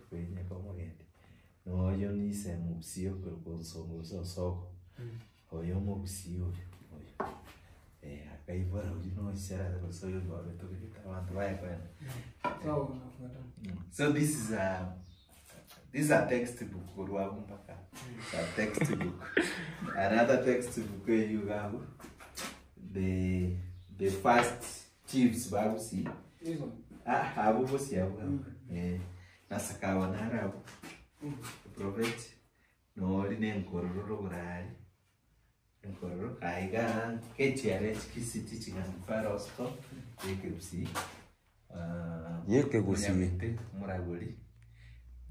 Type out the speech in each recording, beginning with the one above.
Kwenye kama gende. No yo ni se mubsio pero con soko. Oyo mubsio. Akaivara ujino ishara za soyo kwa beto kita abantu baya kwenda. So this is a textbook urwa mpaka. A textbook. Another textbook you have the first chiefs babusi. Abu bosi abu. Nasakawa narabu. Prophet no line nkororo burari. Nkororo aiga KTRH kisiti chingani farosto yekebsi. Yekegusi muraguri.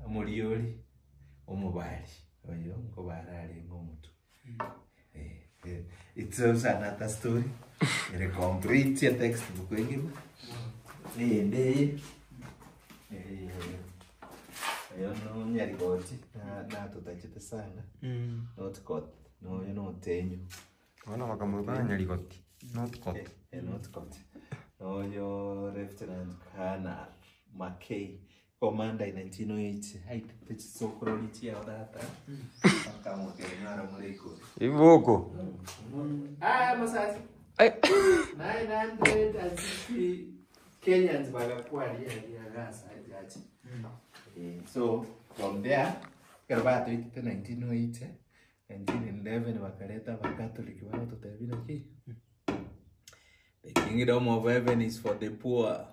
Amuriori omubali. Oyo ngo barari ngomutu. It's also another story. A complete textbook ngima. Ayo no nyarigoti na tutachite sana. Not caught. No you know tenyu. Wana wakamuga nyarigoti. Not caught. Not caught. No yo Lieutenant Colonel McKay. Commander in 1908. Height the sokoroliti ya data. Kama kenara mureko. Iboko. Masasi. 960 Kenyans bagakwali ya gasa ajaji. So from there, karabatu ite 1908, 1911 wakaleta Catholic wao tutabina ki. The kingdom of heaven is for the poor.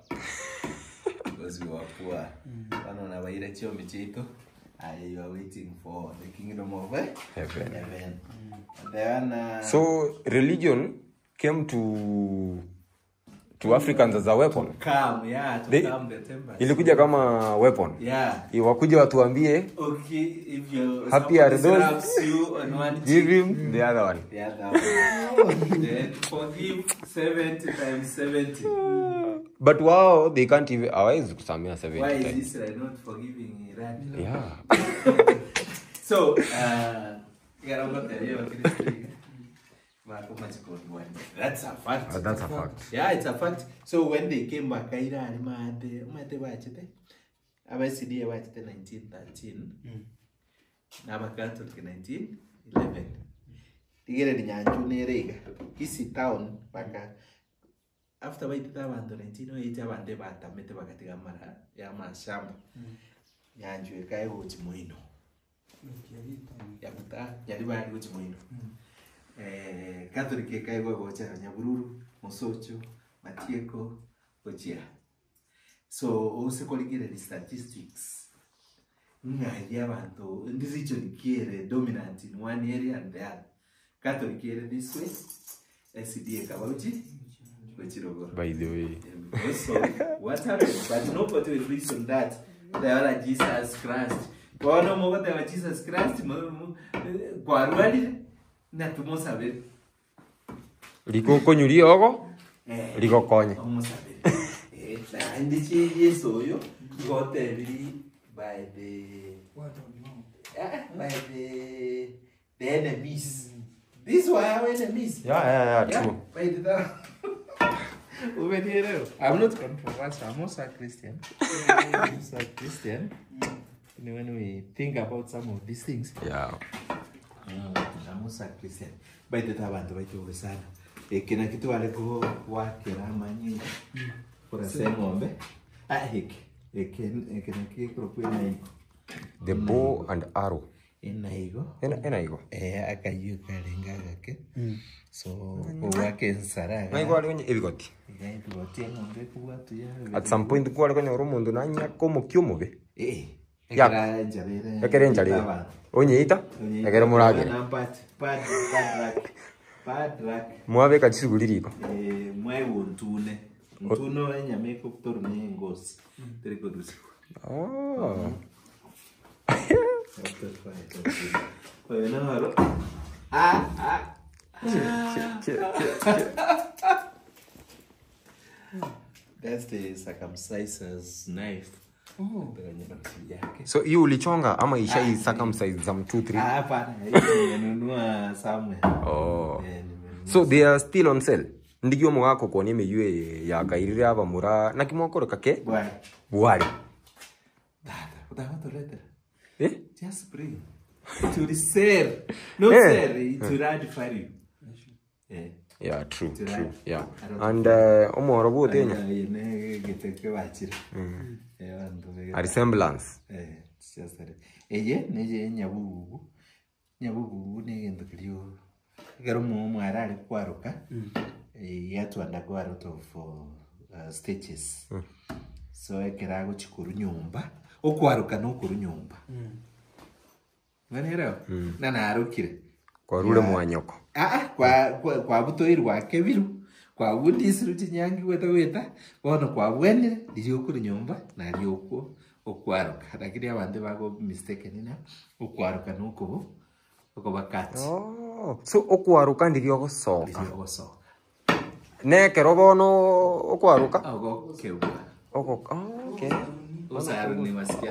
Because we are poor. Wana waira chio michito. You are waiting for the kingdom of heaven. And then, so religion came to Africans as a weapon. Calm, yeah, to calm the temper. Ilikuja kama weapon. Yeah. Iwakuja watuambie, okay, if you happy are those you on one give him the other one. The other one. Then forgive 70 times 70. But wow, they can't even always kusamea 70 Why times. is Israel not forgiving Iran? Yeah. So, that's a fact. That's a fact. Yeah, it's a fact. So when they came back, Iran, umate wachete. Abasidi wachete 1913. Naba Catholic 1911. Tigere ni nyanju nerega. Kisi town baka after waitita abantu 1908 abande batamete bakatiga mara ya mashamba. Nyanju ekaye uchi muino. Yabuta yali bari uchi muino. Catholic ekaye gocha Nyabururu, Mosocho, Matieko, Ochia. So also colligere the statistics. Idea abantu in this region kiere dominant in one area and the other. Catholic kiere this way, SCDA Kabauchi, By the way. So what happened? But nobody will reason that they are like Jesus Christ. Kwa no more they are Jesus Christ, kwa ruali na tumosabe. Liko konyuri ogo? Liko konye. Tumosabe. And the changes so you got by the enemies. These were our enemies. Yeah, true. By the I'm not controversial. I'm also a Christian. I'm also a Christian. When we think about some of these things. Yeah. I'm also a Christian. By the time I do it, kina kitu wale ko wakera manyi kwa ng'ombe the bow and arrow enaigo akayuka lenga gake so wake nsaraga naigo ali kwenye ebigoti ng'ombe kuwa tu ya at some point kwa ali kwenye urumundu nanya komo kyomobe ekere njarire onyeita ekere muragere Padrak. Mwabe kachiguliriko. Mwae wontune. Ntuno enyame ko torne ngosi. Teriko dusi. Oh. Oye na haro. That's the circumciser's knife. Oh. So you ulichonga ama ishai circumcise some 2-3? Hapana, nimenunua somewhere. Oh. So they are still on sale. Ndigio mwako kwa nime yue ya kairire aba mura na kimokoro kake? Bwari. Bwari. Just bring. It will sell. Not sell, it will add value. Yeah, true. Yeah. I don't And omoro bo tenya. A resemblance. It's just that. Neje nyabubu negendo kilio. Garo mu arari kwaruka. You had to undergo a lot of stages. So ekerago chikuru nyumba. Okwaruka no kuru nyumba. Vanera. Na arukire. Kwa rule mwanyoko. Kwa butoiri wa kebiru. Kwa budisiru chinyangi weta. Bono kwa bwenire ndiyo kuru nyumba na ryoko okwaruka. Lakini abande bago mistaken na okwaruka no kubo. Okobakati. Oh, so okwaruka ndiyo gosoka. Ndiyo gosoka. Nekero bono okwaruka? Kewa. Okay.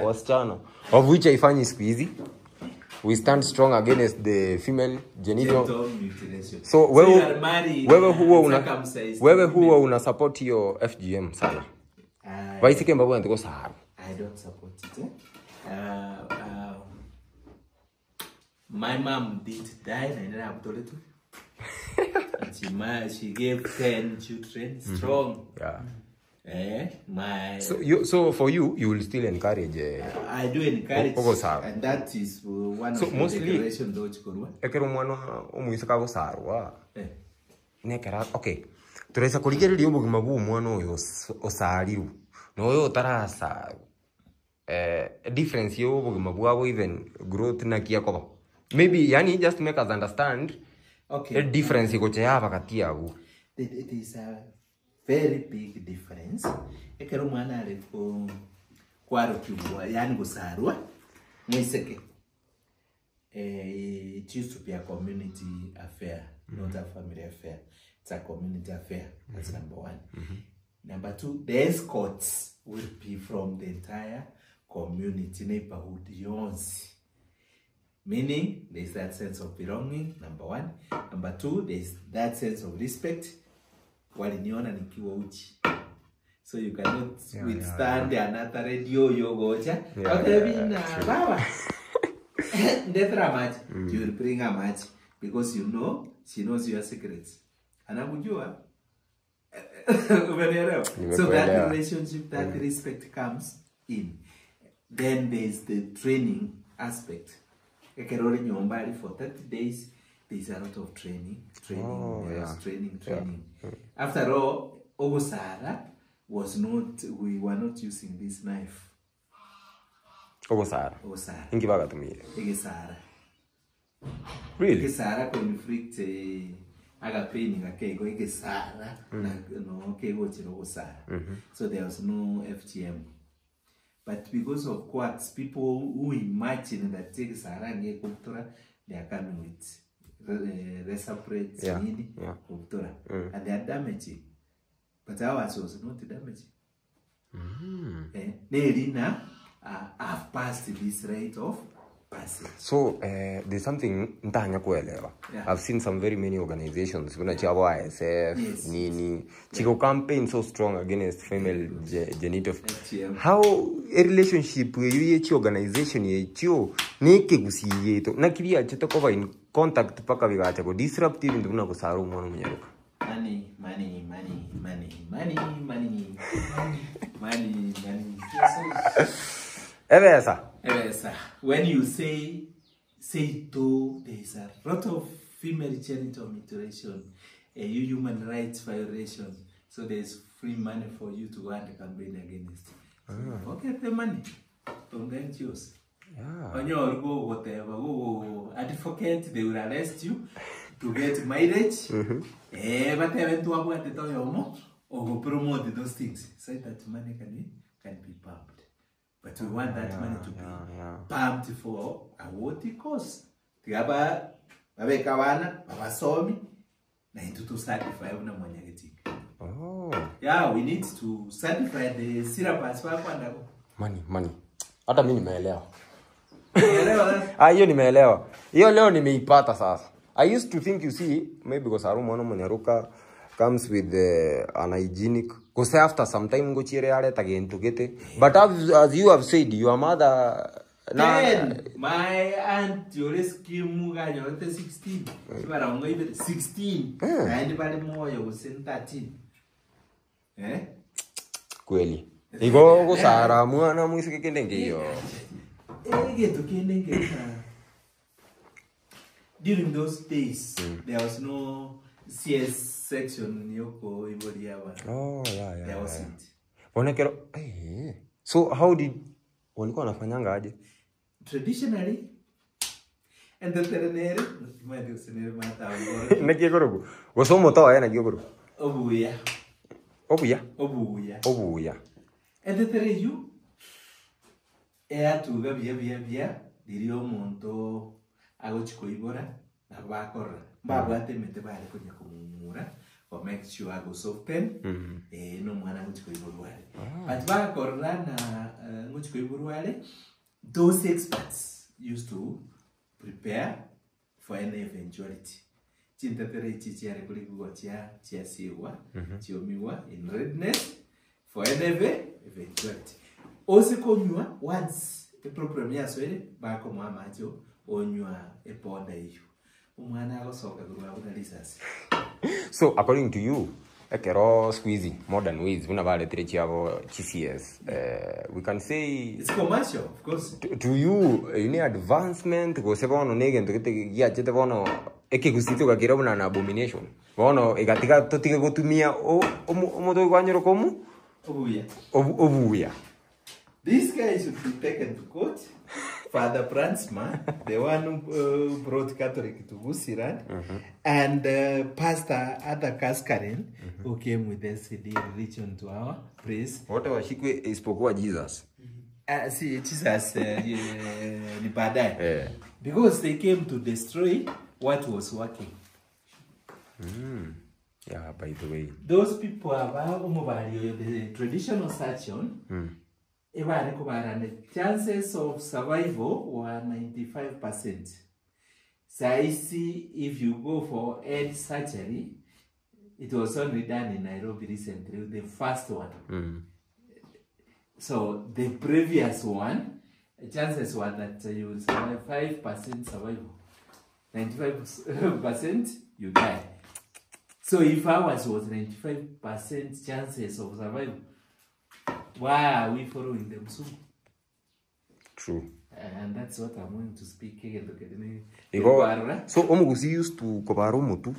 Wasichana. Of which I find is easy. We stand strong against the female genital mutilation. So wewe huwa una support your FGM sana. Waisike mbabu antiko saharu. I don't support it. My mom did die and I have told it. She gave 10 children strong. Yeah. So for you will still encourage. I do encourage, and that is one of the declaration those kurwa. Ekero mwana omuisaka go sarwa. Nekera okay. Turesa kurigereria obugima bwo mwana oyo osariru. No oyo tarasa difference yo obugima bwabo even growth na kiakoba. Maybe yani just make us understand. Okay. The difference iko cheyaba kati yabo. It is a very big difference. Ekero mwana ari kwaro kibwa yani gusarwa mwiseke. It used to be a community affair, not a family affair. It's a community affair. That's number one. Number two, the escorts will be from the entire community, neighborhood, yonsi. Meaning, there's that sense of belonging, number one. Number two, there's that sense of respect. Waliniona nikiwa uchi. So you cannot withstand another radio yogocha. Okay, bina baba. Ndetra match. You will bring a match because you know she knows your secrets. Anakujua. So that relationship, that respect comes in. Then there's the training aspect. For 30 days, there's a lot of training. Training. After all, Ogosara was not, we were not using this knife. Ogosara. Ingibaga to me. Egesara. Really? Egesara can inflict aga pain a kego egesara. No kego Ogosara. So there was no FGM. But because of quacks, people who imagine that Egesara and Egesara, they are coming with reciprocate cultura, and they are damaging. But ours was not damaging. Nerina have passed this rate of passage. So there's something ntanya kuelewa. I've seen some very many organizations when Chavo ISF, Nini, Chico campaign so strong against female genital. How a relationship with each organization yecho neke gusiyeto na kibia chitoko in contact paka bigacha ko disruptive nduna ko saru mwana munyaruka. Money. Evesa. When you say to, there's a lot of female genital mutilation, a human rights violation. So there's free money for you to go and campaign against it. Forget the money. Don't get yours. On your go whatever, go advocate, they will arrest you to get mileage. But to avoid the toy or promote those things. So that money can be pumped. But we want that money to be pumped for what it costs. Tiaba, Babekawana, Babasomi, to certify una mwenyegetik. Yeah, we need to certify the syrup as well. Money. Hata mimi nimeelewa. Hiyo nimeelewa. Hiyo leo nimeipata sasa. I used to think, you see, maybe because Arumo no Munyaruka comes with an hygienic. Because after some time, go chire again to get it. But as you have said, your mother. Then my aunt always came 16. 16. And by the more you was in 13. Eh? Kweli. Igo go sara mwana mwisi kikendenge yo. Get during those days, there was no CS section in Yoko Iboriawa. Oh, yeah. There wasn't. Onekero. So how did walikuwa wanafanyanga aje? Traditionally, and the Terenere, my dictionary matter. Nakigorogo. Wasomo toa na gigoro. Obuya. And the Tereju, to Gabia, Dirio Monto, Agochikoibora, Nabakora, Babate Metebale Kunyakumura, or make sure I go soften, no man Agochikoiburu. But Bakorana Muchikoiburu. Those experts used to prepare for any eventuality. In readiness for any eventuality. Also, once the problem is ready, back on my macho, on your upon the issue. So, according to you, Ekero squeezy, modern ways, we GCS. We can say it's commercial, of course. To you need advancement because everyone negen to get the one ekegusito kakirabuna na abomination. Bono egatika totika gotumia moto gwanyoro komu? Obuya. This guy should be taken to court. Father Bransma, the one who brought Catholic to Gusiran, and Pastor Ada Kaskaren, who came with SCD religion to our praise. Whatever she spoke Jesus. See, Jesus, because they came to destroy what was working. Yeah, by the way. Those people are the traditional surgeon. The chances of survival were 95%. So I see if you go for head surgery, it was only done in Nairobi recently, the first one. So the previous one, chances were that you will survive 5% survival. 95% you die. So if ours was 95% chances of survival, why are we following them so? True. And that's what I'm going to speak again. So, Omugusi used to Kobaru Mutu.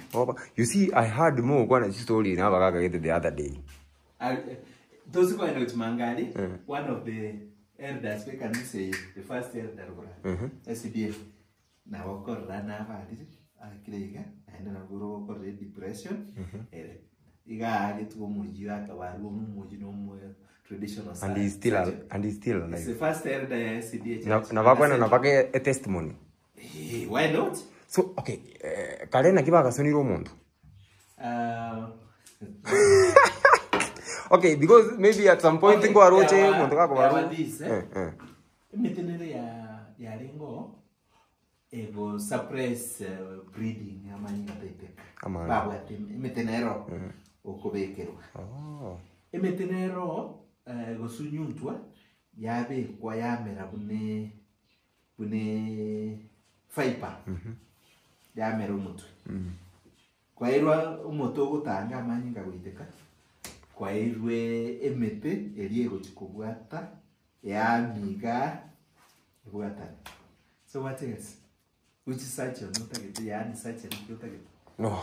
You see, I heard more one story in Avagaga the other day. Those who are not Mangadi, one of the elders, we can say the first elder, SDF. Now, of course, Rana, and then I go over the depression. Traditional and he's still alive. It's the first elder SDH. Navaka a testimony. Why not? So, okay, Kalena Kiba Soniro Mondo. Okay, because maybe at some point think about this. Ego suppress breeding metenero okobekero. Metenero go sunyuntwa yabe kwa yamera bune fiber. Yamera umutu. Kwa irwa umutu gutanga amanyinga gwiteka. Kwa irwe emete eriego chikubwata yamiga gwata. So what else? Which is such a no,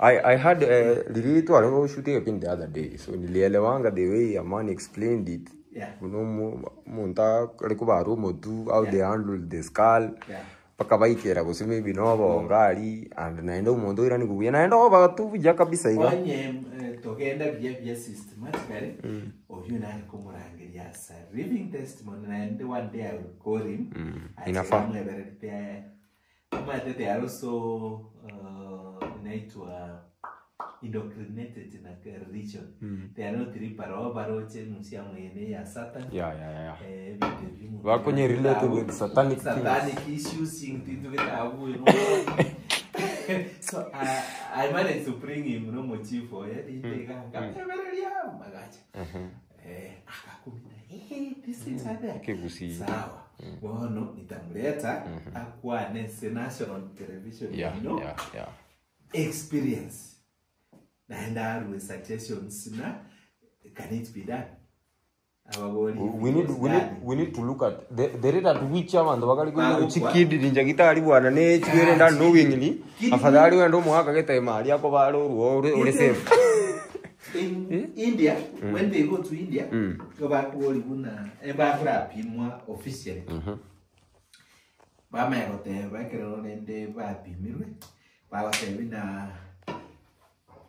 I had Lili shooting up in the other day. So Nilielewanga the way a man explained it. Yeah. Monta Recobaru Motu, how they handled the skull. Yeah. Pakabaikera was maybe no Ngari and I know Mondo and Guyan. I know about two Jacobisa. One name together behavior systematically or Unancomorangi, yes, living testimony, and the one day I will call him. In a farm. They are also indoctrinated in a religion. They are not Satan. Yeah. Related with satanic issues. So I managed to bring him no mochi for it. He take a this is Kegusi. sawa. Bono nitamleta akuwa nese national television, Yeah, you know. yeah. Experience. Naenda with suggestions na can it be done? We need to look at the rate at which abantu bakali ko chikidi ninjagita ali bwana ne chwere nda knowingly afadhali wendo muhaka gete mali yako balo uri safe. In India, when they go to India, go back to Olibuna, and back pimwa officially. Bama yote, bakero nende bapi mirwe. Bawa sevina.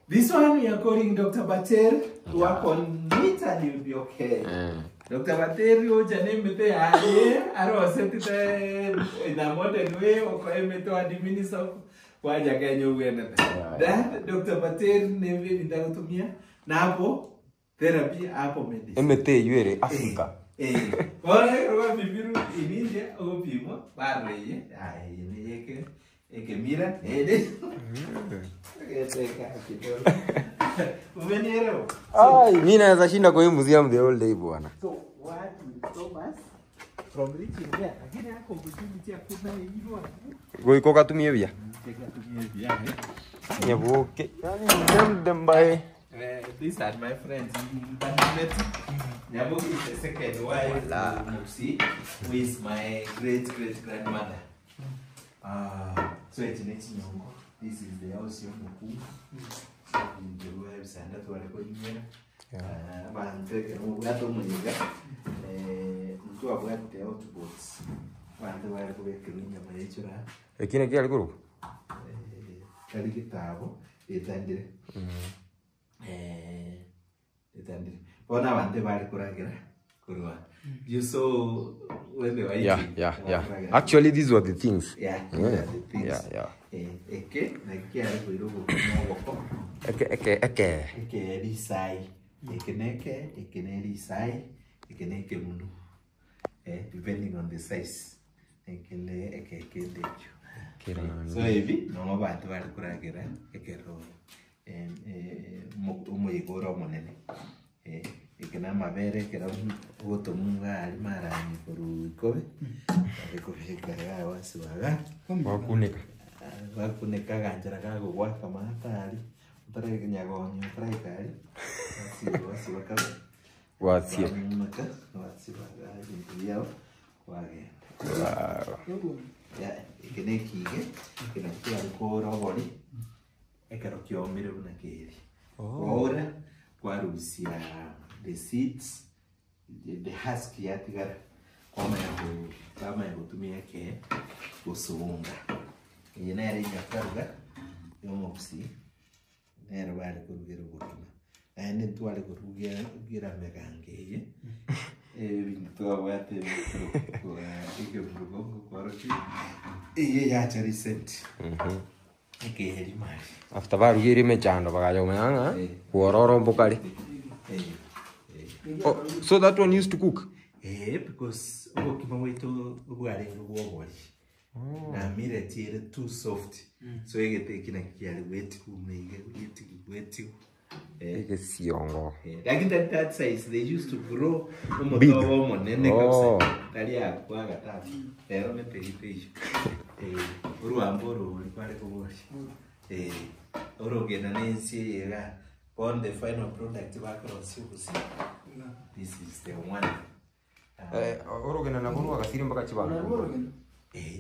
This one we are calling Dr. Bater. Work on it and you'll be okay. Dr. Bater, you jane mete aye, aro setite in a modern way, or meto administer kwa jaganyo wena. That Dr. Bater neve vitatumia. Napo therapy hapo medicine. MT yuere Africa. Wale roba bibiru in India opimo barreye. Ai ni eke mira ede. Umenero. Ai mimi naweza shinda kwa hii museum the whole day bwana. So what Thomas from reaching there again I opportunity ya kuna hiyo. Goiko katumie bia. Katumie bia. Nyabuke. Yani dem by these are my friends in Bangladesh. Nyabuki is the second wife of Muksi, who is my great-great-grandmother. So it's Nyongo. This is the house of Muku. The wives and that's what I call you. I'm taking over Muniga. Mtu wa bwate outboards. Wante wa kuwekenya maisha. Ekine kia alikuru? Kali kitabo etandire. Bona wante bali kuragira kurwa. You saw when they were eating. Yeah. Actually, these were the things. Yeah. Eke nakia kuirugo kumoko. Eke risai. Eke neke munu. Depending on the size. Eke decho. So hivi no bantu bali kuragira eke ro. Umuyigoro monene ikena mabere kera ugotomunga ali marani koru ikobe arikofika wasibaga wakuneka ganjara kago gwaka matari utare nyagonyo traikari wasibaga wasibaga yao wage ya ikene kige ikena kia koro bori ekero kiomire una keri. Ora kwarusia the seeds the husk yatigara kama yagutumia ke gusunga. Yenere nyakaruga yomoksi nere bari kurugera gutuma. Ende twale kurugira megangeye. Bintu wate ko ikebrugo kwaruki. Ya recent. After that, we remechando bagajo kuororo mbokali. Oh, so that one used to cook? Because okima wetu ubwari ubwori. Na mire tiere too soft. So egete kina kiali weti kumege weti. Ege siongo. Like that size they used to grow umoto monene kabisa. Tali akwa gatatu. Pero me pei. Uruamboro ulipale kuboshi. Urogena nensi yega on the final product bakorosi kusi. This is the one. Urogena na bunu akasiri mpaka chibano.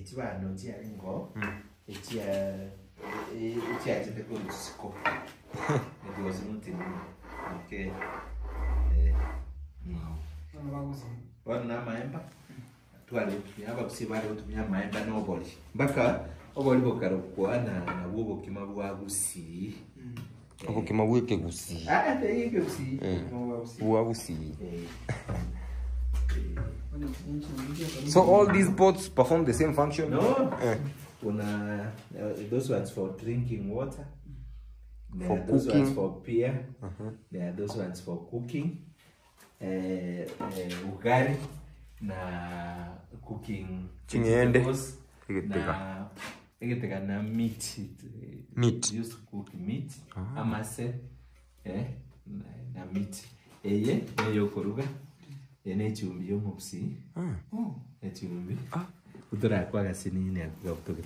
Chibano chiaringo. Chia chete kulusiko. It was nothing. Okay. Wana maemba. Tuale yaba kusibale utumya maemba no boli. Mbaka oboli bokaro kwa na bubo kimabwa gusi. Oko kimabwa ke gusi. Te ke gusi. Bwa gusi. So all these pots perform the same function? No. Those ones for drinking water. There are those ones for beer. There are those ones for cooking. Ugari na cooking chingende na egetekana meat. Meat. Used to cook meat. Amase. Na meat. Eye yokoruga. Ene chumbi yomupsi. Chumbi. Utura kwa gasini ya kutoka.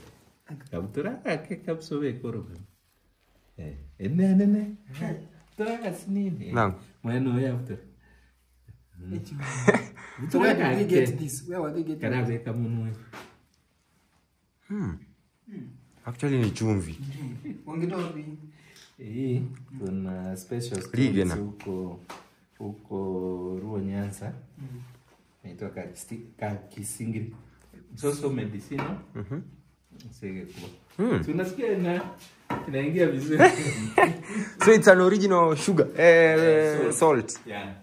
Kabutura ake kapsobe koroga. Ene. Utura gasini. Naam. Mwenu ya utura. So where did they get this? Where were they getting Kana weka munwe. Actually ni chumvi. Wangedobi. Kuna special Ligena. stories huko Ruo Nyanza. Inaitwa Kisingiri. So medicinal. Sege kwa. Tunasikia inaingia vizuri. So it's an original sugar, salt. Yeah.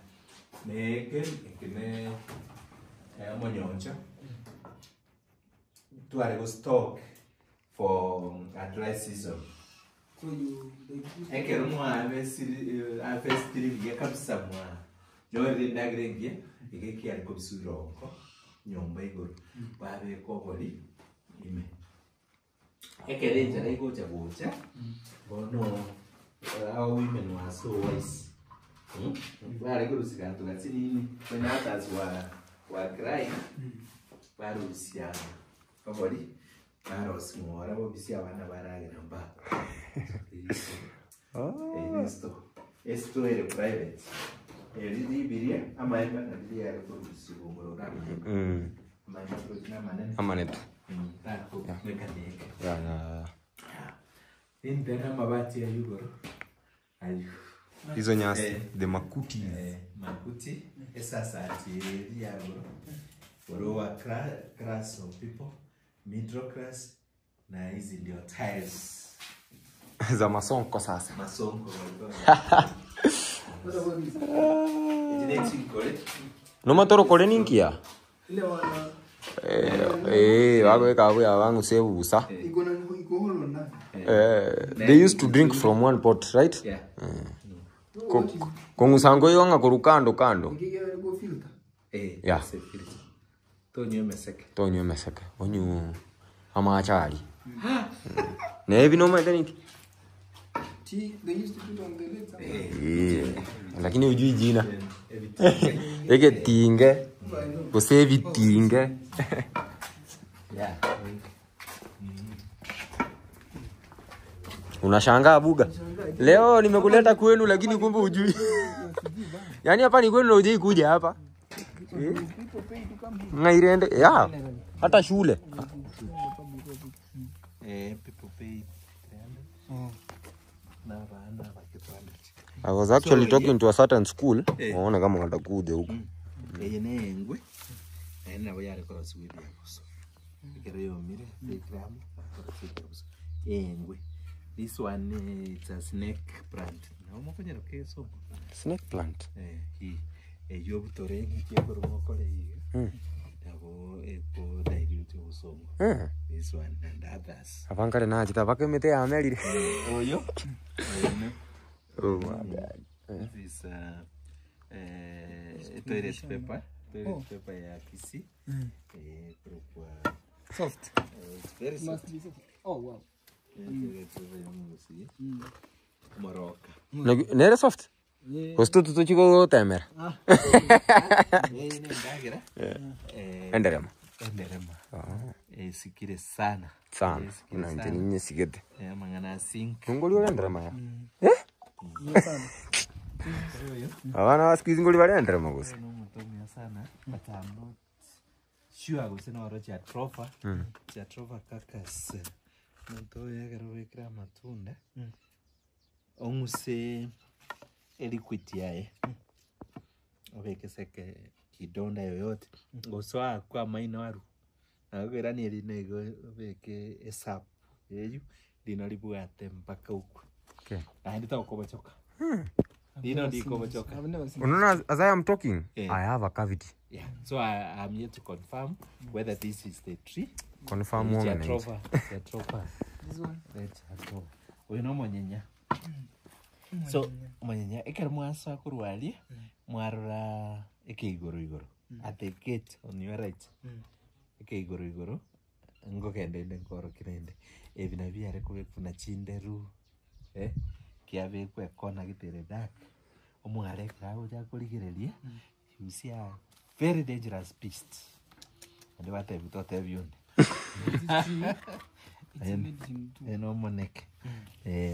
Neke monyoncha. Tuare go stock for a dry season. So you Eke rumwa avestiri ya kabisa mwa. Joe ndagrengia ikeki aliko bisuroko. Nyomba igoro. Babe kokoli ime. Eke renja iko chabucha. Bono our women were so wise. Wale kurusiga tugatini when others were crying. Barusia. Kokoli. Baros mwara bobisia bana baragira mba. Esto era private. Eli biria amaenda na biria ya kurusiga ngorora. Amanetu. Tako mekanika. Yeah. Intera mabati ya yugoro. Ayu. Hizo nyasi, the makuti. Makuti. Esa sati ya yugoro. Worowa class of people. Middle class. Na hizi ndio tiles. Za masonko sasa. Masonko. what about this? Ejine chikole. No matoro kole ninkia. Ile wana Wagweka abu ya wangu sebu usa. iko holo na. They used to drink from one pot, right? Yeah. Kongusango yonga kurukando kando. Ngige go filter. Yeah. Tonyo meseke. Tonyo meseke. Onyu amachari. Nebi no madeniki. They used to put on the letter. Lakini ujui jina. Ege tinge. Kusevi tinge. Yeah. Unashangaa buga. Leo nimekuleta kwenu lakini kumbe ujui. Yaani hapa ni kwenu hujai kuja hapa. Ngairende. Yeah. Hata shule. People pay 300. I was actually talking to a certain school. Waona kama watakuja huko. Nengwe. Na bayari kwa suwidi yakoso. Ikero mire program engwe. This one it's a snake plant. Na umofanya keso. Snake plant. Yobu torengi kekoro mokole hiyo. Tabo eko dilute usongo. This one and others. Avankare na chita bakemete amelire. Oyo. Oh my god. This toilet paper. Toilet paper ya Kisii. Soft. It's very soft. Must be soft. Oh wow. Toilet paper ya Kisii. Moroka. Nere soft? Kosto tutochiko temera. Ndagira. Enderema. Sikire sana. Sana. Na ntinye sigete. Mangana sink. Ngoli wala enderema ya. Abana waskizi ngoli wala enderema gose. No mutomia sana. But I'm not sure gose na oro cha trofa. Cha trofa kakas. Muntu yagarobekira matunda. Onguse eliquid yae. Obekeseke kidonda yoyote. Goswa kwa maino waru. Agera ni elinego obeke esap. Yeyu dinalibu ate mpaka huko. Okay. Na ndita ukobochoka. Dino di ukobochoka. Unaona as I am talking, I have a cavity. Yeah. So I'm here to confirm whether this is the tree. Confirm one. Jatropha. This one. Oyo no monyenya. So monyenya ekera mwasa kurwali mwarura eke igoro. At the gate on your right. Eke igoro. ngokende inde ngoro kirende ebina byare kube kuna chinderu kiabekwe kona gitere dak omware kawo jakoligereria you see a very dangerous beast and what have thought have you eno monek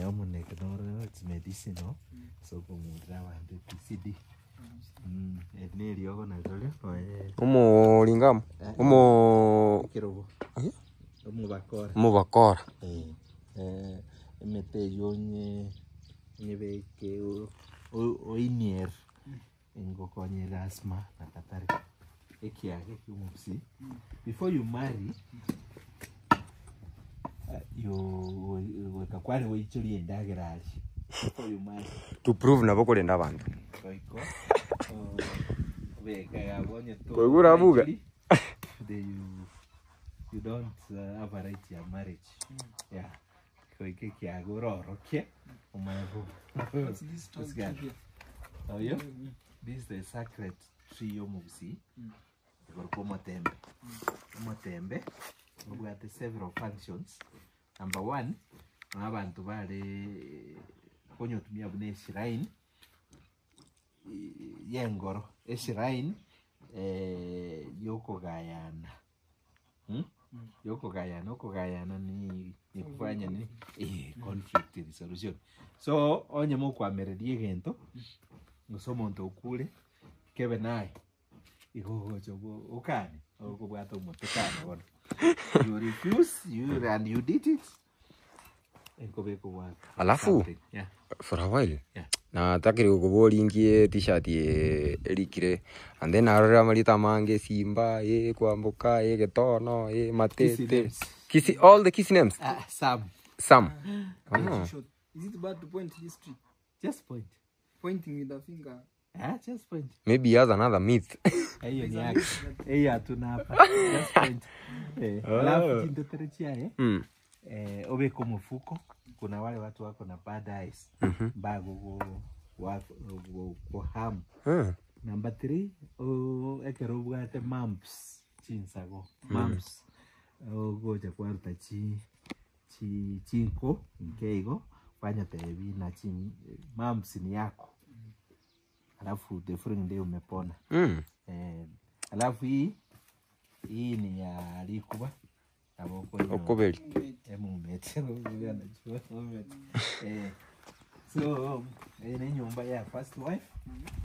omonek no it's medicinal so kumudra wande PCD eneri ogo na zole Omo lingam. Omo kirobo bakora bakora. Emete yonye nyebeke o inier ngokonye asthma na katari ekiage kumupsi before you marry you wekakware wichuri endageraji before you marry To prove na boko lenda bantu. koiko beka yabonye to Koigura buga. You don't have a right to marriage. Yeah. Koike kiago roroke umavu. What's this talk here? Oh yeah. This is the sacred tree yomusi. Gorko tembe. Motembe. We have several functions. Number 1, abantu bale konyo tumia bune shrine. Yengoro shrine yoko gayana. Yoko gayana ni kufanya ni conflict resolution. So onye mo kwa meredie gento ngosomo nto kule kebe naye igogo chobo ukani ogo bwato motekana bona you refuse and you did it enkobeko wa Alafu yeah for a while. yeah Na takiri kubolingie t-shirt erikire and then arora marita mange Simba kwamboka getono matete kisi all the kissy names some Short. Is it bad to point history? just point Pointing with a finger. just point maybe he has another myth. hiyo ni yake hiyo tunapa just point alafu kindoterechia obe como fuko kuna wale watu wako na bad eyes bago go ham number 3 ekero bwate mumps chinsago mumps goja kwarta chinko nkeigo fanya tebi na chin mumps ni yako alafu the following day umepona alafu hii ni ya likuba Okobeli. So ni nyumba ya first wife